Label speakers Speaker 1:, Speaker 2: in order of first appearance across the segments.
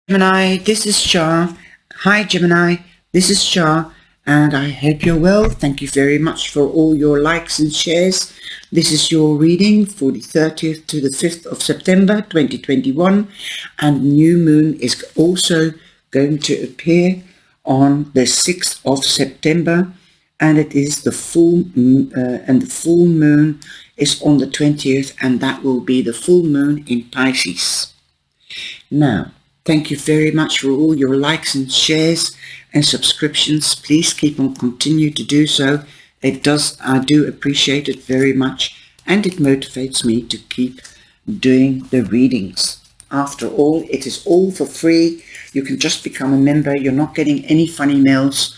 Speaker 1: Gemini, this is Char. Hi Gemini, this is Char, and I hope you're well. Thank you very much for all your likes and shares. This is your reading for the 30th to the 5th of September 2021, and new moon is also going to appear on the 6th of September, and it is the full and the full moon is on the 20th, and that will be the full moon in Pisces. Now, thank you very much for all your likes and shares and subscriptions. Please keep on continue to do so. I do appreciate it very much, and it motivates me to keep doing the readings. After all, it is all for free. You can just become a member. You're not getting any funny mails.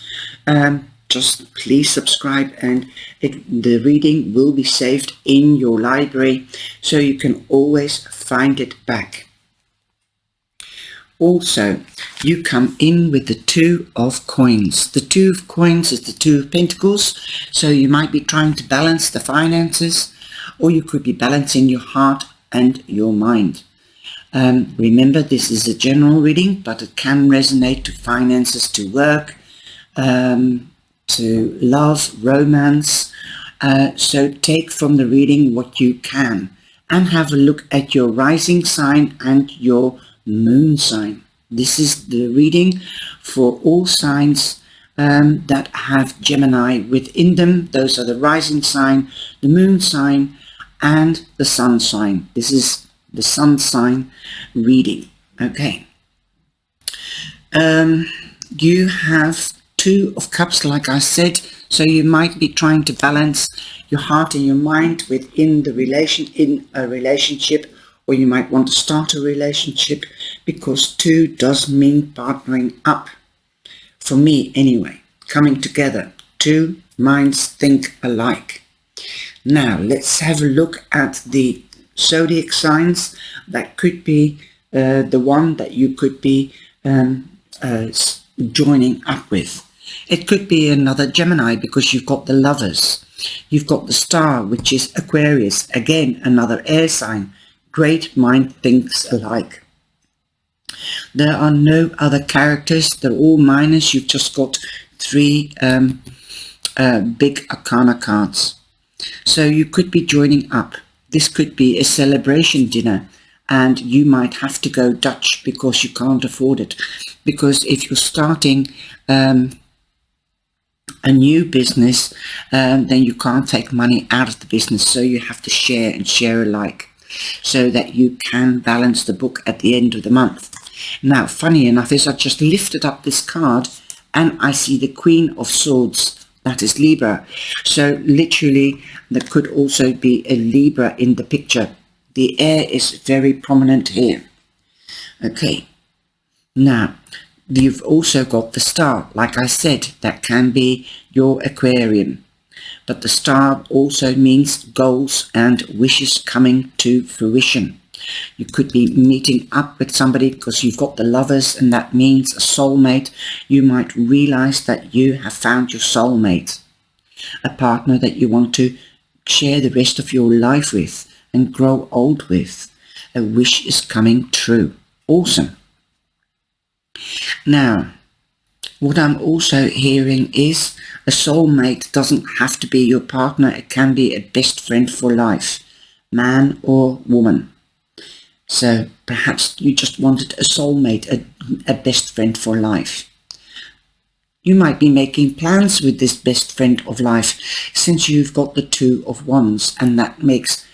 Speaker 1: Just please subscribe, and the reading will be saved in your library, so you can always find it back. Also, you come in with the Two of Coins. The Two of Coins is the Two of Pentacles, so you might be trying to balance the finances, or you could be balancing your heart and your mind. Remember, this is a general reading, but it can resonate to finances, to work, to love, romance. So take from the reading what you can, and have a look at your rising sign and your moon sign. This is the reading for all signs that have Gemini within them. Those are the rising sign, the moon sign, and the sun sign. This is the sun sign reading. Okay. You have Two of Cups, like I said, so you might be trying to balance your heart and your mind within in a relationship, or you might want to start a relationship, because two does mean partnering up. For me anyway, coming together. Two minds think alike. Now let's have a look at the zodiac signs that could be the one that you could be joining up with. It could be another Gemini, because you've got the Lovers. You've got the Star, which is Aquarius, again another air sign. Great mind thinks alike. There are no other characters. They're all minors. You've just got three big arcana cards. So you could be joining up. This could be a celebration dinner, and you might have to go Dutch because you can't afford it. Because if you're starting a new business, then you can't take money out of the business. So you have to share and share alike, so that you can balance the book at the end of the month. Now, funny enough is I just lifted up this card and I see the Queen of Swords. That is Libra. So literally, there could also be a Libra in the picture. The air is very prominent here. Okay. Now, you've also got the Star. Like I said, that can be your Aquarium. But the Star also means goals and wishes coming to fruition. You could be meeting up with somebody because you've got the Lovers, and that means a soulmate. You might realize that you have found your soulmate, a partner that you want to share the rest of your life with and grow old with. A wish is coming true. Awesome. Now, what I'm also hearing is a soulmate doesn't have to be your partner. It can be a best friend for life, man or woman. So perhaps you just wanted a soulmate, a best friend for life. You might be making plans with this best friend of life, since you've got the Two of Wands, and that makes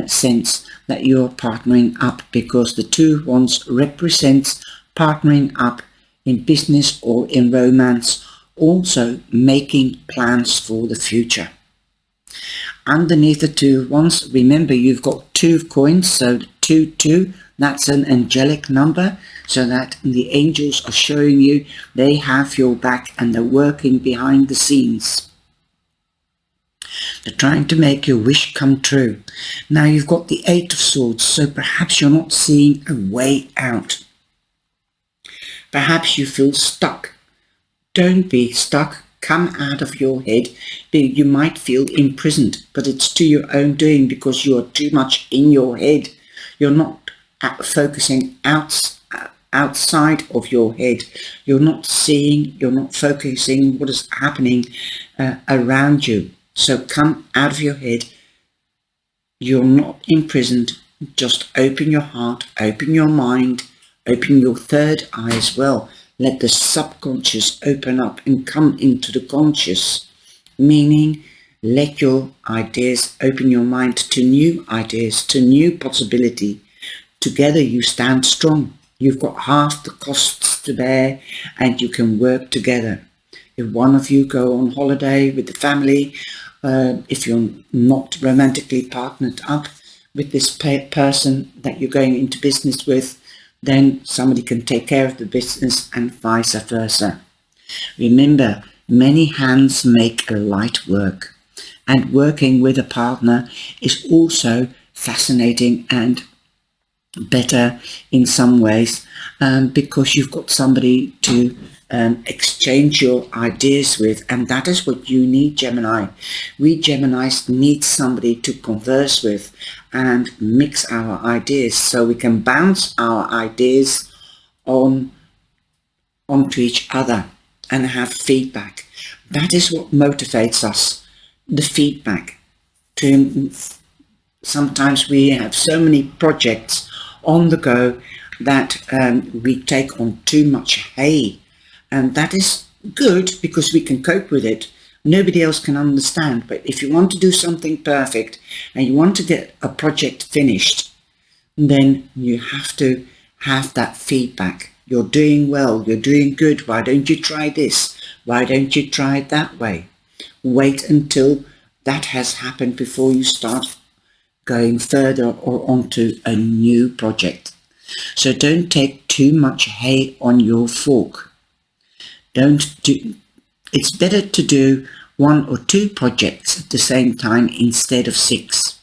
Speaker 1: sense that you're partnering up, because the Two of Wands represents partnering up in business or in romance, also making plans for the future. Underneath the Two of Wands, remember you've got Two of Coins, so 2, that's an angelic number, so that the angels are showing you they have your back and they're working behind the scenes. They're trying to make your wish come true. Now you've got the Eight of Swords, so perhaps you're not seeing a way out. Perhaps you feel stuck. Don't be stuck. Come out of your head. You might feel imprisoned, but it's to your own doing, because you are too much in your head. You're not focusing outside of your head. You're not seeing, you're not focusing what is happening around you. So come out of your head. You're not imprisoned. Just open your heart, open your mind, open your third eye as well. Let the subconscious open up and come into the conscious, meaning let your ideas, open your mind to new ideas, to new possibility. Together you stand strong. You've got half the costs to bear and you can work together. If one of you go on holiday with the family, if you're not romantically partnered up with this person that you're going into business with, then somebody can take care of the business and vice versa. Remember, many hands make a light work, and working with a partner is also fascinating and better in some ways, because you've got somebody to exchange your ideas with, and that is what you need, Gemini. We Geminis need somebody to converse with and mix our ideas so we can bounce our ideas onto each other and have feedback. That is what motivates us, the feedback. Sometimes we have so many projects on the go that we take on too much hay, and that is good because we can cope with it. Nobody else can understand, but if you want to do something perfect and you want to get a project finished, then you have to have that feedback. You're doing well, you're doing good, why don't you try this, why don't you try it that way? Wait until that has happened before you start going further or onto a new project. So don't take too much hay on your fork. It's better to do 1 or 2 projects at the same time instead of 6.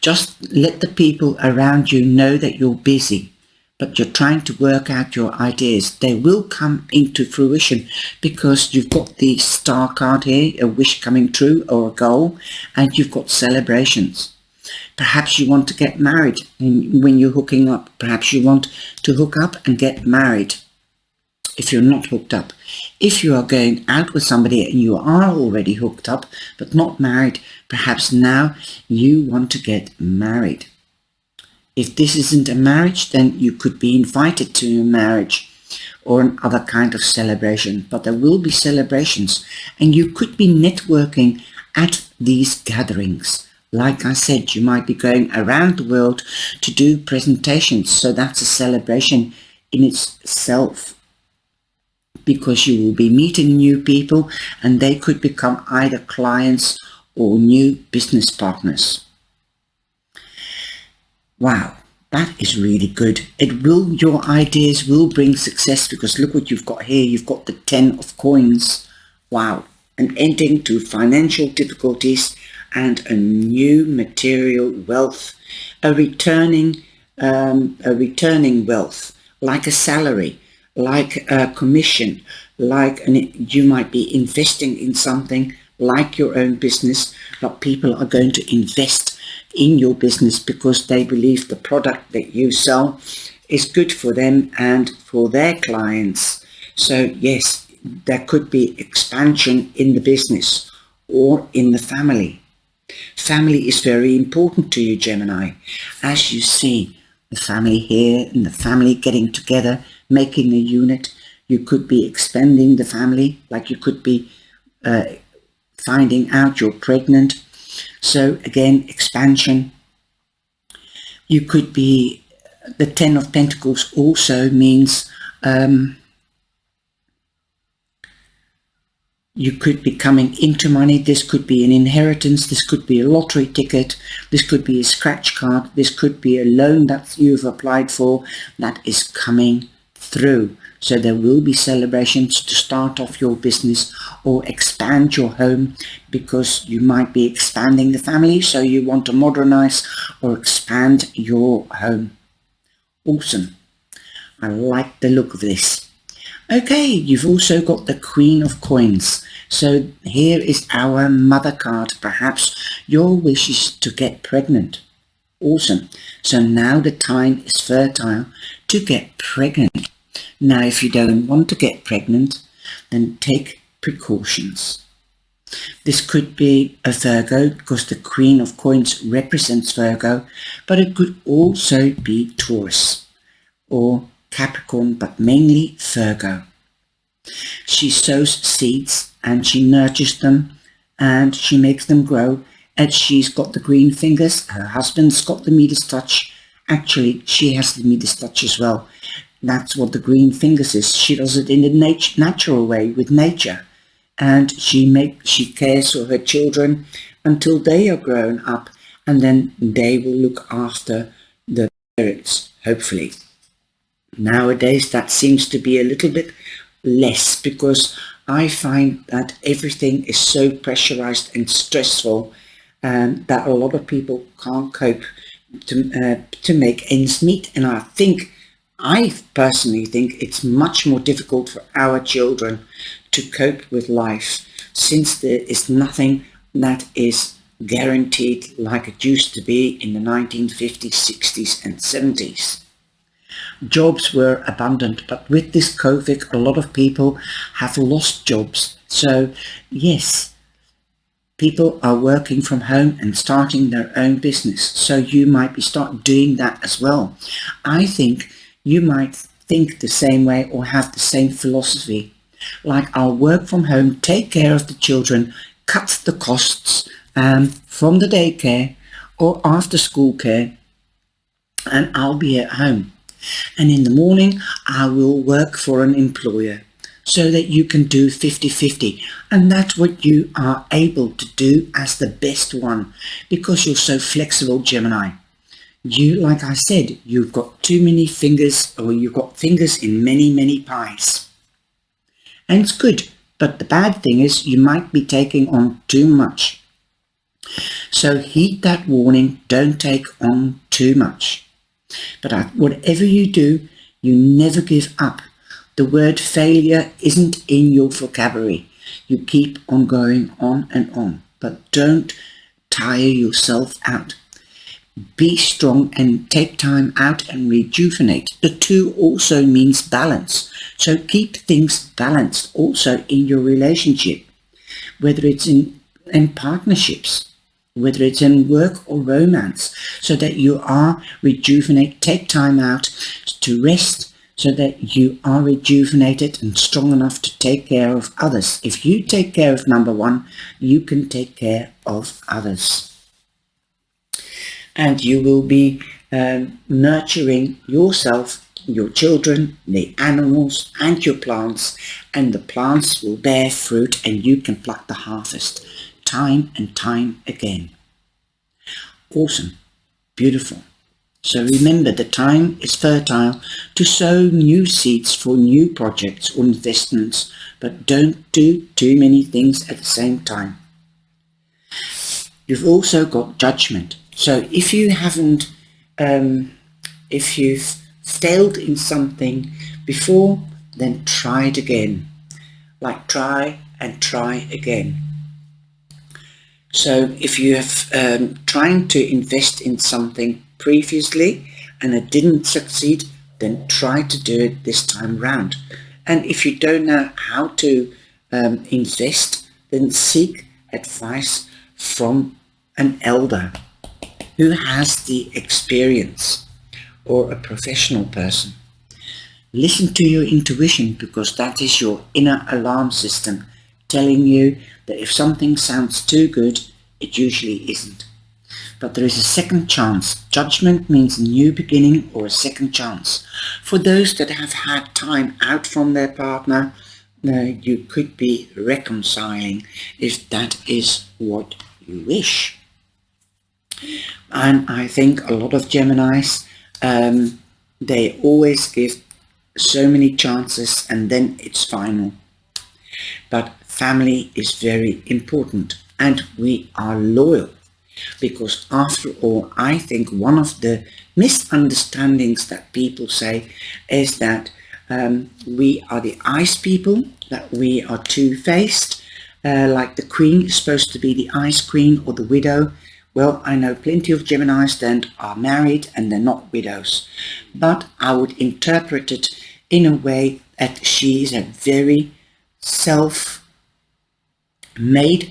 Speaker 1: Just let the people around you know that you're busy, but you're trying to work out your ideas. They will come into fruition because you've got the star card here, a wish coming true or a goal, and you've got celebrations. Perhaps you want to get married when you're hooking up. Perhaps you want to hook up and get married if you're not hooked up. If you are going out with somebody and you are already hooked up but not married, perhaps now you want to get married. If this isn't a marriage, then you could be invited to a marriage or another kind of celebration, but there will be celebrations and you could be networking at these gatherings. Like I said, you might be going around the world to do presentations, so that's a celebration in itself, because you will be meeting new people and they could become either clients or new business partners. Wow, that is really good. Your ideas will bring success, because look what you've got here. You've got the 10 of coins. Wow, an ending to financial difficulties and a new material wealth, a returning wealth, like a salary, like a commission, you might be investing in something like your own business, but people are going to invest in your business because they believe the product that you sell is good for them and for their clients. So yes, there could be expansion in the business or in the family. Family is very important to you, Gemini. As you see, the family here and the family getting together, making a unit. You could be expanding the family, like you could be finding out you're pregnant. So again, expansion. You could be, the 10 of Pentacles also means you could be coming into money. This could be an inheritance. This could be a lottery ticket. This could be a scratch card. This could be a loan that you've applied for that is coming through. So there will be celebrations to start off your business or expand your home, because you might be expanding the family, so you want to modernize or expand your home. Awesome. I like the look of this. Okay, you've also got the Queen of Coins. So here is our mother card. Perhaps your wish is to get pregnant. Awesome. So now the time is fertile to get pregnant. Now, if you don't want to get pregnant, then take precautions. This could be a Virgo because the Queen of Coins represents Virgo, but it could also be Taurus or Capricorn, but mainly Virgo. She sows seeds and she nurtures them and she makes them grow, and she's got the green fingers. Her husband's got the Midas touch. Actually, she has the Midas touch as well. That's what the green fingers is. She does it in the natural way with nature, and she cares for her children until they are grown up, and then they will look after the parents, hopefully. Nowadays that seems to be a little bit less, because I find that everything is so pressurized and stressful, that a lot of people can't cope to make ends meet. And I personally think it's much more difficult for our children to cope with life, since there is nothing that is guaranteed like it used to be in the 1950s, 60s and 70s. Jobs were abundant, but with this COVID, a lot of people have lost jobs. So yes, people are working from home and starting their own business. So you might be start doing that as well. I think you might think the same way or have the same philosophy. Like, I'll work from home, take care of the children, cut the costs from the daycare or after school care, and I'll be at home. And in the morning, I will work for an employer, so that you can do 50-50. And that's what you are able to do as the best one, because you're so flexible, Gemini. You, like I said, you've got too many fingers, or you've got fingers in many, many pies. And it's good, but the bad thing is you might be taking on too much. So heed that warning, don't take on too much. But whatever you do, you never give up. The word failure isn't in your vocabulary. You keep on going on and on, but don't tire yourself out. Be strong and take time out and rejuvenate. The two also means balance. So keep things balanced also in your relationship, whether it's in partnerships, whether it's in work or romance, so that you are rejuvenate. Take time out to rest, so that you are rejuvenated and strong enough to take care of others. If you take care of number one, you can take care of others. And you will be nurturing yourself, your children, the animals and your plants, and the plants will bear fruit and you can pluck the harvest time and time again. Awesome. Beautiful. So remember, the time is fertile to sow new seeds for new projects or investments, but don't do too many things at the same time. You've also got judgment. So if you haven't, if you've failed in something before, then try it again. Like, try and try again. So if you have trying to invest in something previously and it didn't succeed, then try to do it this time round. And if you don't know how to invest, then seek advice from an elder who has the experience, or a professional person. Listen to your intuition, because that is your inner alarm system telling you that if something sounds too good, it usually isn't. But there is a second chance. Judgment means a new beginning or a second chance. For those that have had time out from their partner, you could be reconciling if that is what you wish. And I think a lot of Geminis, they always give so many chances and then it's final. But family is very important, and we are loyal, because after all, I think one of the misunderstandings that people say is that we are the ice people, that we are two-faced, like the queen is supposed to be the ice queen or the widow, Well, I know plenty of Geminis that are married and they're not widows, but I would interpret it in a way that she is a very self-made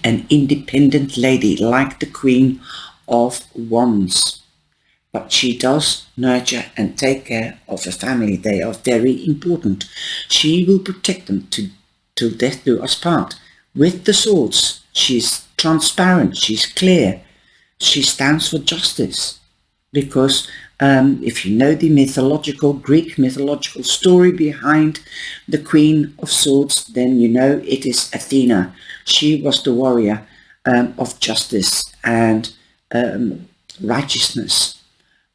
Speaker 1: and independent lady, like the Queen of Wands. But she does nurture and take care of her family. They are very important. She will protect them till death do us part. With the swords, she's transparent, she's clear. She stands for justice. Because if you know the Greek mythological story behind the Queen of Swords, then you know it is Athena. She was the warrior of justice and righteousness.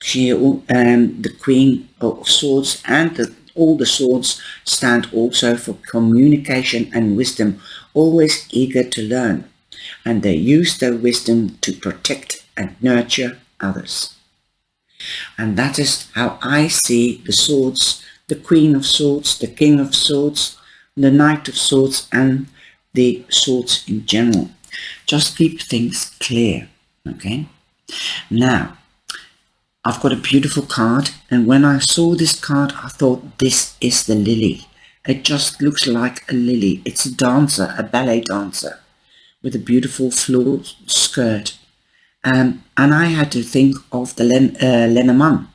Speaker 1: The Queen of Swords and all the swords stand also for communication and wisdom, always eager to learn. And they use their wisdom to protect and nurture others. And that is how I see the swords, the Queen of Swords, the King of Swords, the Knight of Swords, and the swords in general. Just keep things clear, okay? Now, I've got a beautiful card, and when I saw this card, I thought this is the lily. It just looks like a lily. It's a dancer, a ballet dancer, with a beautiful floral skirt. And I had to think of the Lenormand.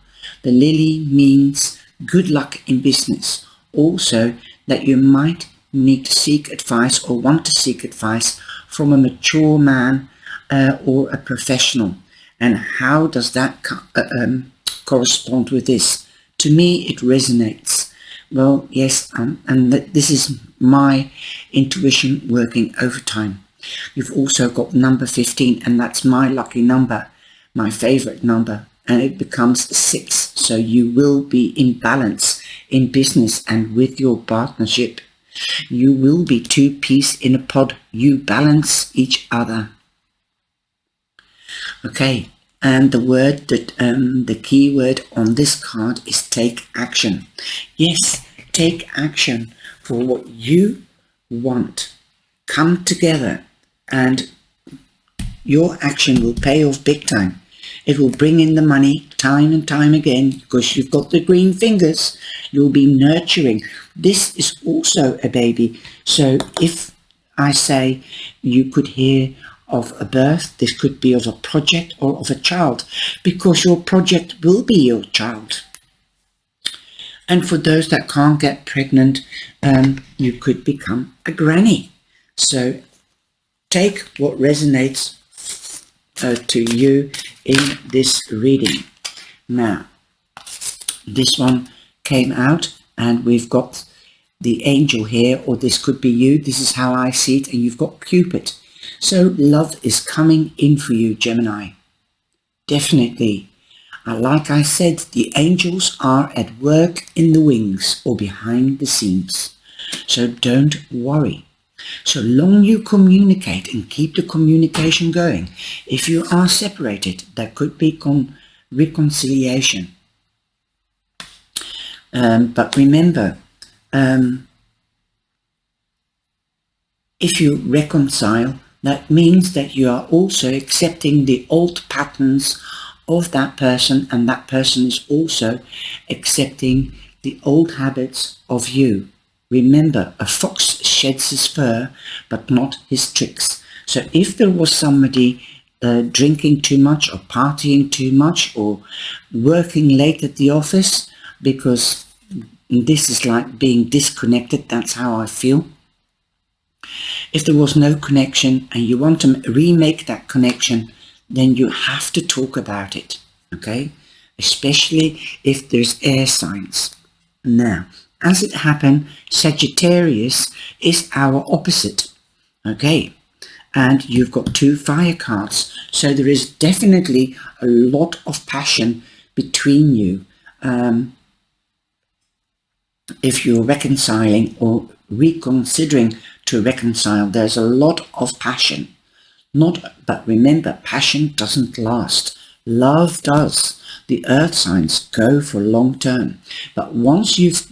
Speaker 1: The lily means good luck in business. Also, that you might need to seek advice or want to seek advice from a mature man or a professional. And how does that correspond with this? To me, it resonates. Well, yes, and this is my intuition working overtime. You've also got number 15, and that's my lucky number, my favorite number, and it becomes 6. So you will be in balance in business and with your partnership. You will be two peas in a pod. You balance each other. Okay, and the word that the key word on this card is take action. Yes, take action for what you want. Come together, and your action will pay off big time. It will bring in the money time and time again because you've got the green fingers. You'll be nurturing. This is also a baby. So if I say you could hear of a birth, this could be of a project or of a child, because your project will be your child. And for those that can't get pregnant, you could become a granny. So take what resonates to you in this reading. Now, this one came out, and we've got the angel here, or this could be you. This is how I see it, and you've got Cupid. So love is coming in for you, Gemini. Definitely. Like I said, the angels are at work in the wings or behind the scenes. So don't worry. So long you communicate and keep the communication going. If you are separated, there could be reconciliation. But remember, if you reconcile, that means that you are also accepting the old patterns of that person, and that person is also accepting the old habits of you. Remember, a fox sheds his fur, but not his tricks. So if there was somebody drinking too much or partying too much or working late at the office, because this is like being disconnected, that's how I feel. If there was no connection and you want to remake that connection, then you have to talk about it, okay? Especially if there's air signs. Now, as it happened, Sagittarius is our opposite, okay? And you've got 2 fire cards. So there is definitely a lot of passion between you. If you're reconciling or reconsidering to reconcile, there's a lot of passion. But remember, passion doesn't last. Love does. The earth signs go for long term. But once you've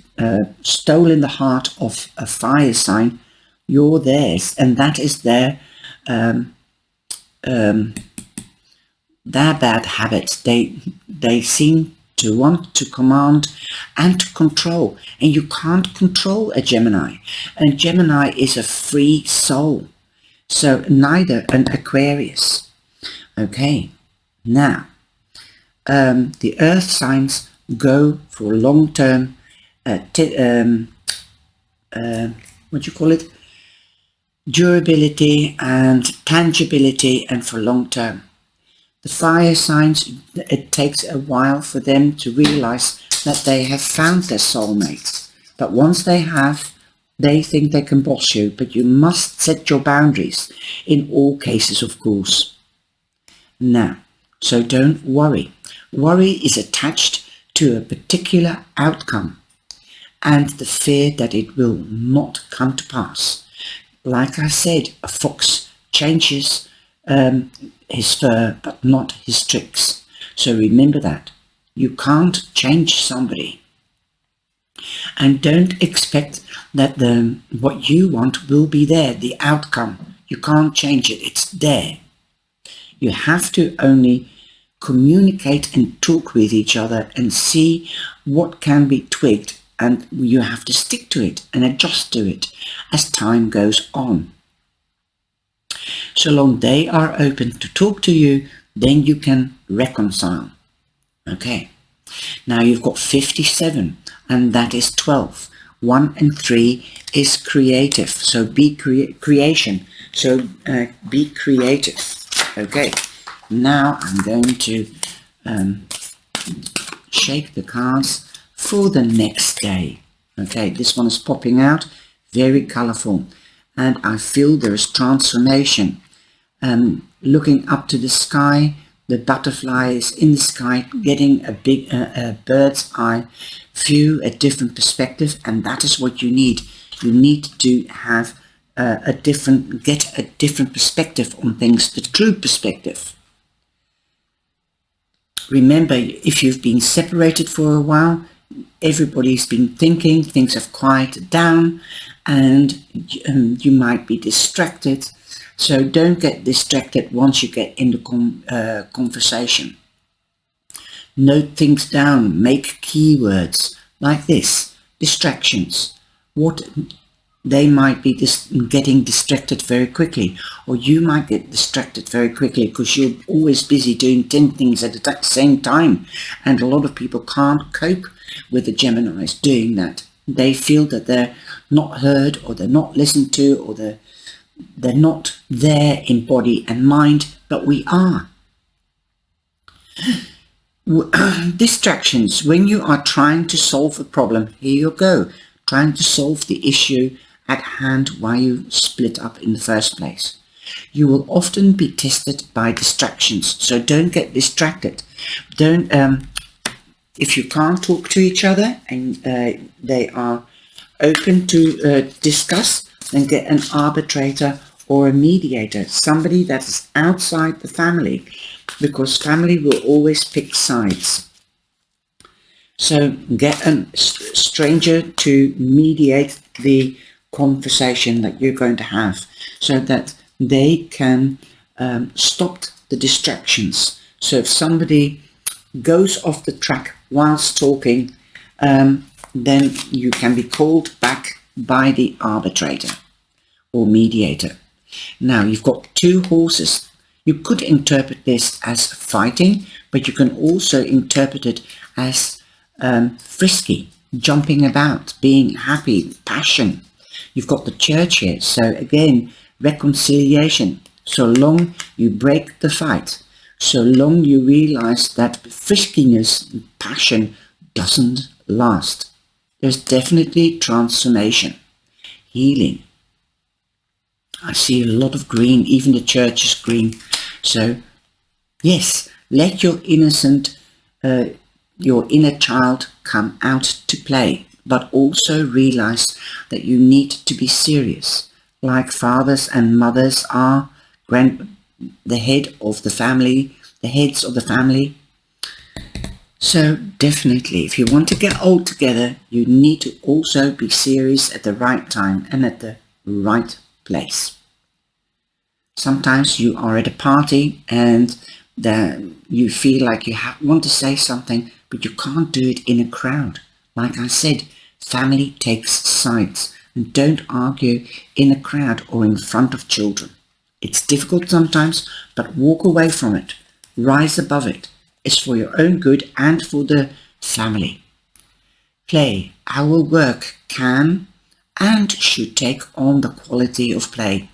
Speaker 1: stolen the heart of a fire sign, you're theirs, and that is their their bad habits, they seem to want to command and to control, and you can't control a Gemini. And Gemini is a free soul, so neither an Aquarius. Okay, now the earth signs go for long-term what do you call it, durability and tangibility, and for long term. The fire signs, it takes a while for them to realize that they have found their soulmate. But once they have, they think they can boss you, but you must set your boundaries in all cases, of course. Now, so don't worry. Worry is attached to a particular outcome and the fear that it will not come to pass. Like I said, a fox changes his fur, but not his tricks. So remember that. You can't change somebody. And don't expect that what you want will be there, the outcome. You can't change it, it's there. You have to only communicate and talk with each other and see what can be twigged, and you have to stick to it and adjust to it as time goes on. So long they are open to talk to you, then you can reconcile. Okay, now you've got 57, and that is 12. 1 and 3 is creative, so be creation. So be creative. Okay, now I'm going to shake the cards for the next day. Okay, this one is popping out, very colorful, and I feel there is transformation. Looking up to the sky, the butterfly is in the sky, getting a big bird's eye view, a different perspective, and that is what you need. You need to have get a different perspective on things, the true perspective. Remember, if you've been separated for a while, everybody's been thinking, things have quieted down, and you might be distracted. So don't get distracted once you get in the conversation. Note things down, make keywords like this, distractions. What they might be getting distracted very quickly, or you might get distracted very quickly because you're always busy doing 10 things at the same time, and a lot of people can't cope with the Geminis doing that. They feel that they're not heard, or they're not listened to, or they're not there in body and mind, but we are. Distractions, when you are trying to solve a problem, here you go, trying to solve the issue at hand why you split up in the first place. You will often be tested by distractions, so don't get distracted. Don't if you can't talk to each other and they are open to discuss, then get an arbitrator or a mediator, somebody that is outside the family, because family will always pick sides. So get a stranger to mediate the conversation that you're going to have, so that they can stop the distractions. So if somebody goes off the track whilst talking, then you can be called back by the arbitrator or mediator. Now you've got 2 horses. You could interpret this as fighting, but you can also interpret it as frisky, jumping about, being happy, passion. You've got the Church here, so again, reconciliation. So long you break the fight, so long you realize that friskiness, passion doesn't last. There's definitely transformation, healing. I see a lot of green, even the Church is green. So yes, let your innocent, your inner child come out to play, but also realize that you need to be serious, like fathers and mothers are, the head of the family, the heads of the family. So definitely, if you want to get old together, you need to also be serious at the right time and at the right place. Sometimes you are at a party and that you feel like you want to say something, but you can't do it in a crowd. Like I said, family takes sides, and don't argue in a crowd or in front of children. It's difficult sometimes, but walk away from it. Rise above it. It's for your own good and for the family. Play. Our work can and should take on the quality of play,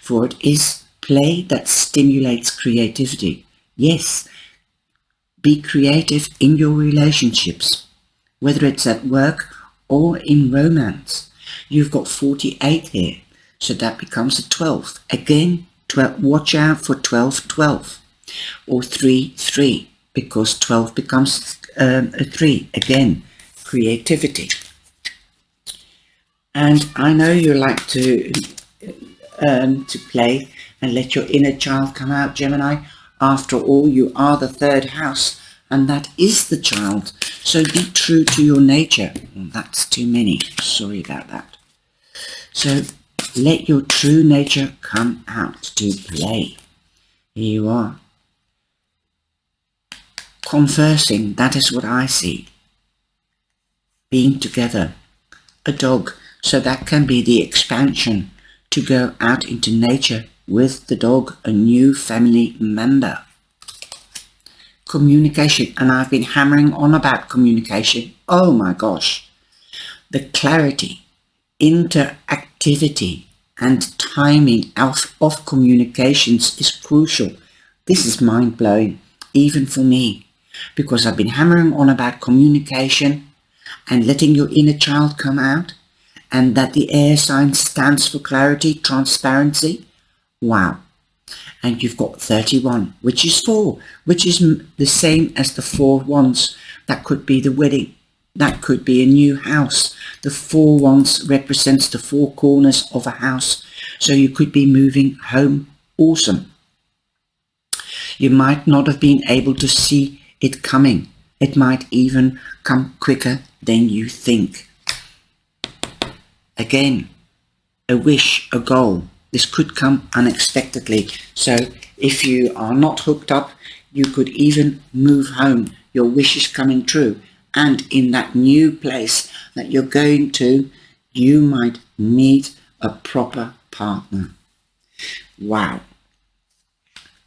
Speaker 1: for it is play that stimulates creativity. Yes, be creative in your relationships, whether it's at work or in romance. You've got 48 here, so that becomes a 12. Again, 12, watch out for 12-12 or 3-3, because 12 becomes a 3. Again, creativity. And I know you like to play and let your inner child come out, Gemini. After all, you are the third house, and that is the child. So be true to your nature. That's too many. Sorry about that. So let your true nature come out to play. Here you are. Conversing, that is what I see. Being together. A dog. So that can be the expansion to go out into nature with the dog, a new family member. Communication, and I've been hammering on about communication. Oh my gosh. The clarity, interactivity and timing of communications is crucial. This is mind-blowing, even for me, because I've been hammering on about communication and letting your inner child come out, and that the air sign stands for clarity, transparency. Wow. And you've got 31, which is 4, which is the same as the 4 wands. That could be the wedding. That could be a new house. The 4 wands represents the 4 corners of a house. So you could be moving home. Awesome. You might not have been able to see it coming. It might even come quicker than you think. Again, a wish, a goal. This could come unexpectedly. So if you are not hooked up, you could even move home. Your wish is coming true. And in that new place that you're going to, you might meet a proper partner. Wow.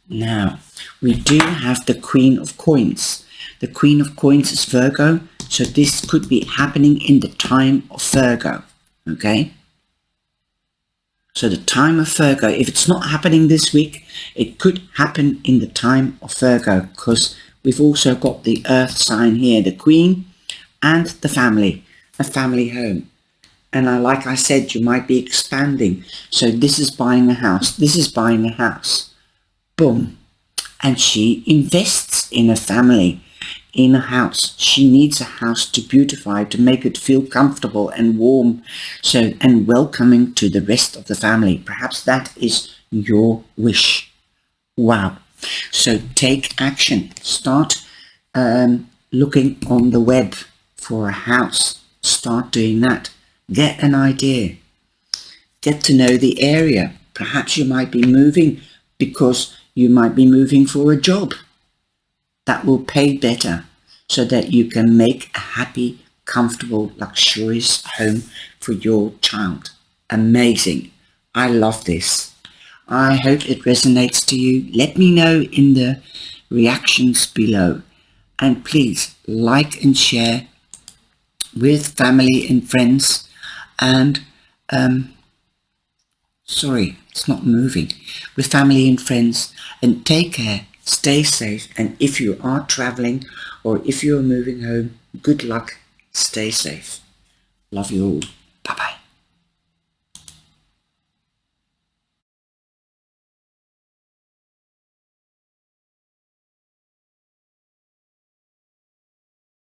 Speaker 1: Now, we do have the Queen of Coins. The Queen of Coins is Virgo. So this could be happening in the time of Virgo. Okay, so the time of Virgo, if it's not happening this week, it could happen in the time of Virgo, because we've also got the earth sign here, the Queen and the family, a family home. And like I said, you might be expanding. So this is buying a house, this is buying a house. Boom. And she invests in a family, in a house. She needs a house to beautify, to make it feel comfortable and warm, so and welcoming to the rest of the family. Perhaps that is your wish. Wow. So take action. Start looking on the web for a house. Start doing that. Get an idea. Get to know the area. Perhaps you might be moving because you might be moving for a job that will pay better, so that you can make a happy, comfortable, luxurious home for your child. Amazing. I love this. I hope it resonates to you. Let me know in the reactions below. And please like and share with family and friends. And, sorry, it's not moving. With family and friends. And take care. Stay safe, and if you are traveling or if you're moving home, good luck. Stay safe. Love you all.